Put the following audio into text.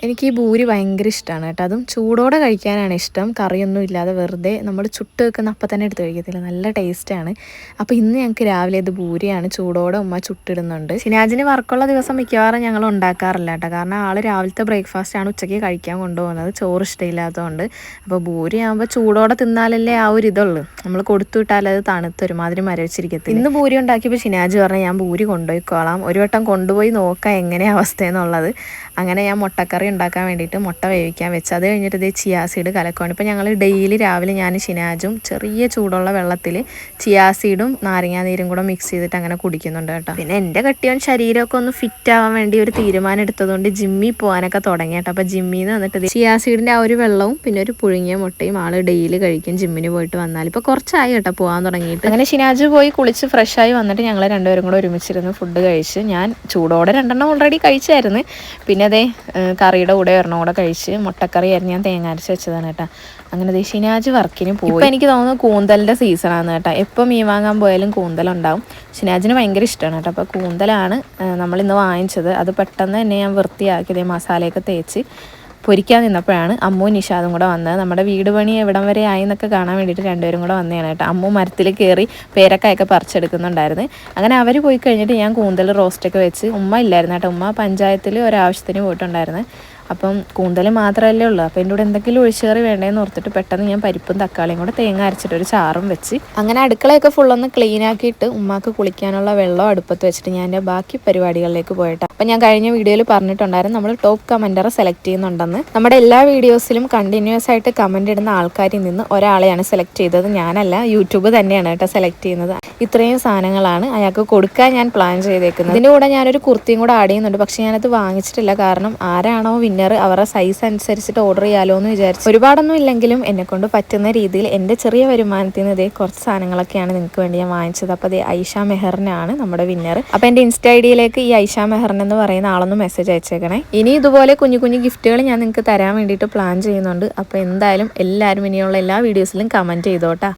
എനിക്ക് ഈ ഭൂരി ഭയങ്കര ഇഷ്ടമാണ് കേട്ടോ. അതും ചൂടോടെ കഴിക്കാനാണ് ഇഷ്ടം, കറിയൊന്നും ഇല്ലാതെ വെറുതെ നമ്മൾ ചുട്ട് വെക്കുന്ന അപ്പം തന്നെ എടുത്ത് കഴിക്കത്തില്ല, നല്ല ടേസ്റ്റാണ്. അപ്പോൾ ഇന്ന് ഞങ്ങൾക്ക് രാവിലെ ഇത് ഭൂരിയാണ്, ചൂടോടെ ഉമ്മ ചുട്ടിടുന്നുണ്ട്. സിനാജിന് വർക്കുള്ള ദിവസം മിക്കവാറും ഞങ്ങൾ ഉണ്ടാക്കാറില്ല കേട്ടോ, കാരണം ആൾ രാവിലത്തെ ബ്രേക്ക്ഫാസ്റ്റാണ് ഉച്ചയ്ക്ക് കഴിക്കാൻ കൊണ്ടുപോകുന്നത്, ചോറ് ഇഷ്ടമില്ലാത്തതുകൊണ്ട്. അപ്പോൾ ഭൂരി ആകുമ്പോൾ ചൂടോടെ തിന്നാലല്ലേ ആ ഒരു ഇതുള്ളൂ, നമ്മൾ കൊടുത്തു വിട്ടാൽ അത് തണുത്ത് ഒരുമാതിരി മരവിച്ചിരിക്കത്തില്ല. ഇന്ന് ഭൂരി ഉണ്ടാക്കിയപ്പോൾ സിനാജ് പറഞ്ഞു ഞാൻ ഭൂരി കൊണ്ടുപോയിക്കോളാം, ഒരു വട്ടം കൊണ്ടുപോയി നോക്കാം എങ്ങനെയാണ് അവസ്ഥയെന്നുള്ളത്. അങ്ങനെ ഞാൻ മുട്ടക്കറി ഉണ്ടാക്കാൻ വേണ്ടിയിട്ട് മുട്ട വേവിക്കാൻ വെച്ച്, അത് കഴിഞ്ഞിട്ട് ഇത് ചിയാ സീഡ് കലക്കുവാണ്. ഇപ്പോൾ ഞങ്ങൾ ഡെയിലി രാവിലെ ഞാൻ ഷിനാജും ചെറിയ ചൂടുള്ള വെള്ളത്തിൽ ചിയാ സീഡും നാരങ്ങാനീരും കൂടെ മിക്സ് ചെയ്തിട്ട് അങ്ങനെ കുടിക്കുന്നുണ്ട് കേട്ടോ. പിന്നെ എൻ്റെ കെട്ടിയവൻ ശരീരമൊക്കെ ഒന്ന് ഫിറ്റ് ആവാൻ വേണ്ടി ഒരു തീരുമാനം എടുത്തതുകൊണ്ട് ജിമ്മിൽ പോകാനൊക്കെ തുടങ്ങി കേട്ടോ. അപ്പോൾ ജിമ്മിൽ നിന്ന് വന്നിട്ട് ചിയാ സീഡിൻ്റെ ആ ഒരു വെള്ളവും പിന്നെ ഒരു പുഴുങ്ങിയ മുട്ടയും ആൾ ഡെയിലി കഴിക്കും ജിമ്മിന് പോയിട്ട് വന്നാൽ. ഇപ്പോൾ കുറച്ചായി കേട്ടോ പോകാൻ തുടങ്ങിയിട്ട്. അങ്ങനെ ഷിനാജ് പോയി കുളിച്ച് ഫ്രഷായി വന്നിട്ട് ഞങ്ങൾ രണ്ടുപേരും കൂടെ ഒരുമിച്ചിരുന്ന് ഫുഡ് കഴിച്ച്, ഞാൻ ചൂടോടെ 2 ഓൾറെഡി കഴിച്ചായിരുന്നു, പിന്നെ അതേ കറിയുടെ കൂടെ ഒരെണ്ണം കൂടെ കഴിച്ച്. മുട്ടക്കറി ആയിരുന്നു, ഞാൻ തേങ്ങ അരച്ച് വെച്ചതാണ് കേട്ടോ. അങ്ങനെ ഷിനാജ് വർക്കിന് പോയി. ഇപ്പോൾ എനിക്ക് തോന്നുന്നു കൂന്തലിൻ്റെ സീസണാണ് കേട്ടോ, എപ്പോൾ മീൻ വാങ്ങാൻ പോയാലും കൂന്തലുണ്ടാവും. ഷിനാജിന് ഭയങ്കര ഇഷ്ടമാണ് കേട്ടോ. അപ്പോൾ കൂന്തലാണ് നമ്മളിന്ന് വാങ്ങിച്ചത്. അത് പെട്ടെന്ന് തന്നെ ഞാൻ വൃത്തിയാക്കിയത്, മസാലയൊക്കെ തേച്ച് പൊരിക്കാൻ നിന്നപ്പോഴാണ് അമ്മു നിഷാദും കൂടെ വന്നത്. നമ്മുടെ വീട് പണി എവിടം വരെ ആയി എന്നൊക്കെ കാണാൻ വേണ്ടിയിട്ട് രണ്ടുപേരും കൂടെ വന്നതാണ് കേട്ടോ. അമ്മു മരത്തിൽ കയറി പേരക്കായൊക്കെ പറിച്ചെടുക്കുന്നുണ്ടായിരുന്നു. അങ്ങനെ അവർ പോയി കഴിഞ്ഞിട്ട് ഞാൻ കൂന്തൽ റോസ്റ്റൊക്കെ വെച്ച്, ഉമ്മ ഇല്ലായിരുന്നു കേട്ടോ, ഉമ്മ പഞ്ചായത്തിൽ ഒരാവശ്യത്തിന് പോയിട്ടുണ്ടായിരുന്നു. അപ്പം കൂന്തൽ മാത്രമല്ലേ ഉള്ളൂ, അപ്പോൾ എൻ്റെ കൂടെ എന്തെങ്കിലും ഒഴിച്ചുകറി വേണ്ടതെന്ന് ഓർത്തിട്ട് പെട്ടെന്ന് ഞാൻ പരിപ്പും തക്കാളിയും കൂടെ തേങ്ങ അരച്ചിട്ട് ഒരു ചാറും വെച്ച്. അങ്ങനെ അടുക്കളയൊക്കെ ഫുള്ളൊന്ന് ക്ലീൻ ആക്കിയിട്ട് ഉമ്മാക്ക് കുളിക്കാനുള്ള വെള്ളം അടുപ്പത്ത് വെച്ചിട്ട് ഞാൻ എൻ്റെ ബാക്കി പരിപാടികളിലേക്ക് പോയിട്ടാണ്. അപ്പം ഞാൻ കഴിഞ്ഞ വീഡിയോയിൽ പറഞ്ഞിട്ടുണ്ടായിരുന്നു നമ്മൾ ടോപ്പ് കമൻറ്ററെ സെലക്ട് ചെയ്യുന്നുണ്ടെന്ന്. നമ്മുടെ എല്ലാ വീഡിയോസിലും കണ്ടിന്യൂസ് ആയിട്ട് കമൻ്റ് ഇടുന്ന ആൾക്കാരിൽ നിന്ന് ഒരാളെയാണ് സെലക്ട് ചെയ്തത്, ഞാനല്ല, യൂട്യൂബ് തന്നെയാണ് കേട്ടോ സെലക്ട് ചെയ്യുന്നത്. ഇത്രയും സാധനങ്ങളാണ് അയാൾക്ക് കൊടുക്കാൻ ഞാൻ പ്ലാൻ ചെയ്തേക്കുന്നത്. ഇതിൻ്റെ കൂടെ ഞാനൊരു കുർത്തിയും കൂടെ ആഡ് ചെയ്യുന്നുണ്ട്, പക്ഷേ ഞാനത് വാങ്ങിച്ചിട്ടില്ല, കാരണം ആരാണോ അവരുടെ സൈസ് അനുസരിച്ചിട്ട് ഓർഡർ ചെയ്യാലോ എന്ന് വിചാരിച്ചു. ഒരുപാടൊന്നും ഇല്ലെങ്കിലും എന്നെക്കൊണ്ട് പറ്റുന്ന രീതിയിൽ എൻ്റെ ചെറിയ വരുമാനത്തിൽ നിന്ന് ഇതേ കുറച്ച് സാധനങ്ങളൊക്കെയാണ് നിങ്ങൾക്ക് വേണ്ടി ഞാൻ വാങ്ങിച്ചത്. അപ്പോൾ അതേ ഐഷ മെഹറിനാണ് നമ്മുടെ വിന്നർ. അപ്പോൾ എൻ്റെ ഇൻസ്റ്റ ഐഡിയിലേക്ക് ഈ ഐഷ മെഹറിൻ എന്ന് പറയുന്ന ആളൊന്ന് മെസ്സേജ് അയച്ചേക്കണേ. ഇനി ഇതുപോലെ കുഞ്ഞു കുഞ്ഞു ഗിഫ്റ്റുകൾ ഞാൻ നിങ്ങൾക്ക് തരാൻ വേണ്ടിയിട്ട് പ്ലാൻ ചെയ്യുന്നുണ്ട്. അപ്പോൾ എന്തായാലും എല്ലാവരും ഇനിയുള്ള എല്ലാ വീഡിയോസിലും കമൻറ്റ് ചെയ്തോട്ടാ.